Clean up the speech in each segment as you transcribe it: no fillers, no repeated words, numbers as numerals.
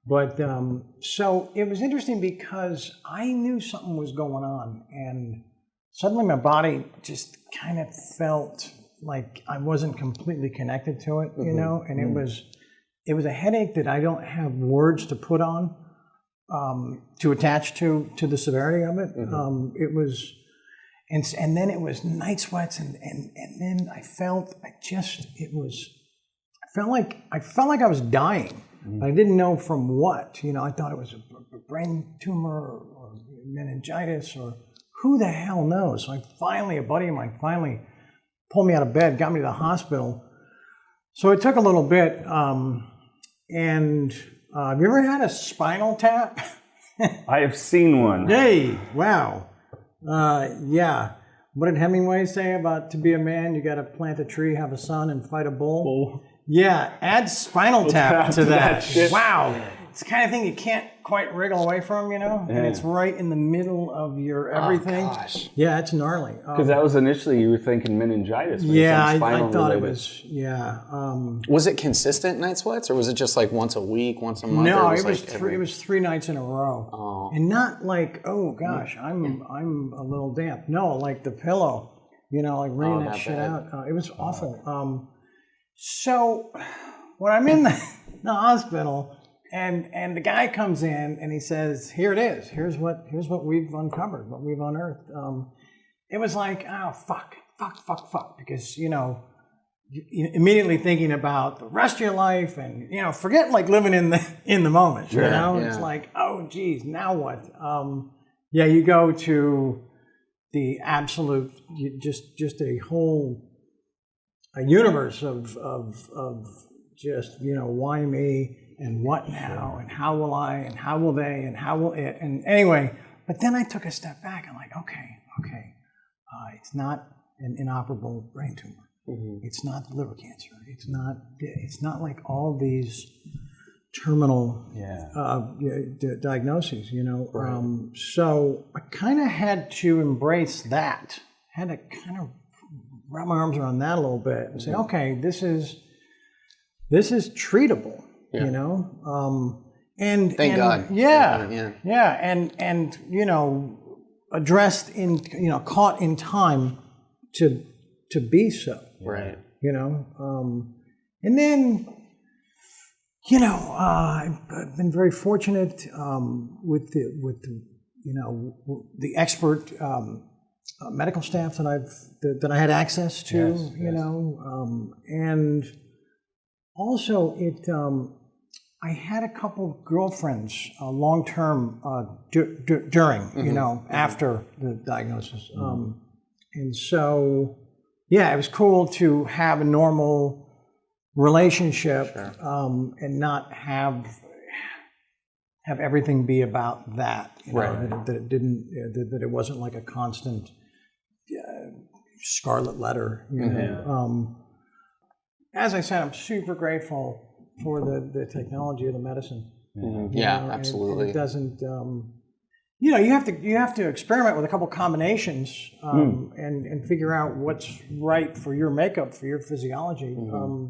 But so it was interesting because I knew something was going on, and suddenly my body just kind of felt like I wasn't completely connected to it, you know, and it was a headache that I don't have words to put on, to attach to the severity of it. It was, and then it was night sweats, and then I felt like I was dying. I didn't know from what, you know. I thought it was a brain tumor or meningitis or who the hell knows. So a buddy of mine finally pulled me out of bed, got me to the hospital. So it took a little bit. And have you ever had a spinal tap? I have seen one. Hey, wow. Yeah. What did Hemingway say about to be a man, you got to plant a tree, have a son, and fight a bull? Yeah, add spinal tap to that. Wow. It's the kind of thing you can't quite wriggle away from, you know? And it's right in the middle of your everything. Oh, gosh. Yeah, it's gnarly. Because that was initially, you were thinking meningitis. Yeah, I thought it was, was it consistent night sweats, or was it just like once a week, once a month? No, it was 3 nights in a row. Oh. And not like, oh gosh, I'm a little damp. No, like the pillow, you know, like wringing that shit out. It was awful. So when I'm in the hospital, and the guy comes in and he says, "Here it is. Here's what we've uncovered, what we've unearthed." It was like, oh fuck, because you know, immediately thinking about the rest of your life, and you know, forget like living in the moment. Sure, you know, it's like, oh geez, now what? Yeah, you go to the absolute, just a whole universe of just, you know, why me? And what now? And how will I? And how will they? And how will it? And anyway, but then I took a step back. I'm like, okay. It's not an inoperable brain tumor. It's not liver cancer. It's not like all these terminal diagnoses. You know. Right. So I kind of had to embrace that. Had to kind of wrap my arms around that a little bit and say, okay, this is treatable. Yeah. You know, and thank God. Yeah, and you know, addressed in, you know, caught in time to be so. Right. You know, and then, you know, I've been very fortunate with the you know, the expert medical staff that I had access to. You know, and also it. I had a couple girlfriends long-term during, you know, after the diagnosis. And so, yeah, it was cool to have a normal relationship and not have everything be about that, you know, that it didn't, that it wasn't like a constant scarlet letter, you know. As I said, I'm super grateful for the technology of the medicine. Yeah, absolutely. It doesn't, you know, you have to experiment with a couple combinations and figure out what's right for your makeup, for your physiology.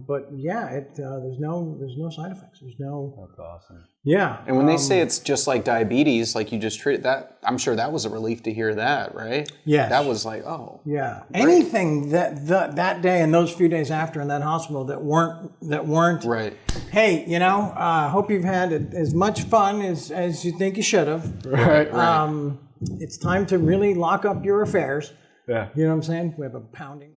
But yeah, there's no side effects. There's no. That's awesome. Yeah. And when they say it's just like diabetes, like you just treat that, I'm sure that was a relief to hear that, right? Yes. That was like, oh. Yeah. Great. Anything that day and those few days after in that hospital that weren't. Right. Hey, you know, hope you've had as much fun as you think you should have. Right. It's time to really lock up your affairs. Yeah. You know what I'm saying? We have a pounding.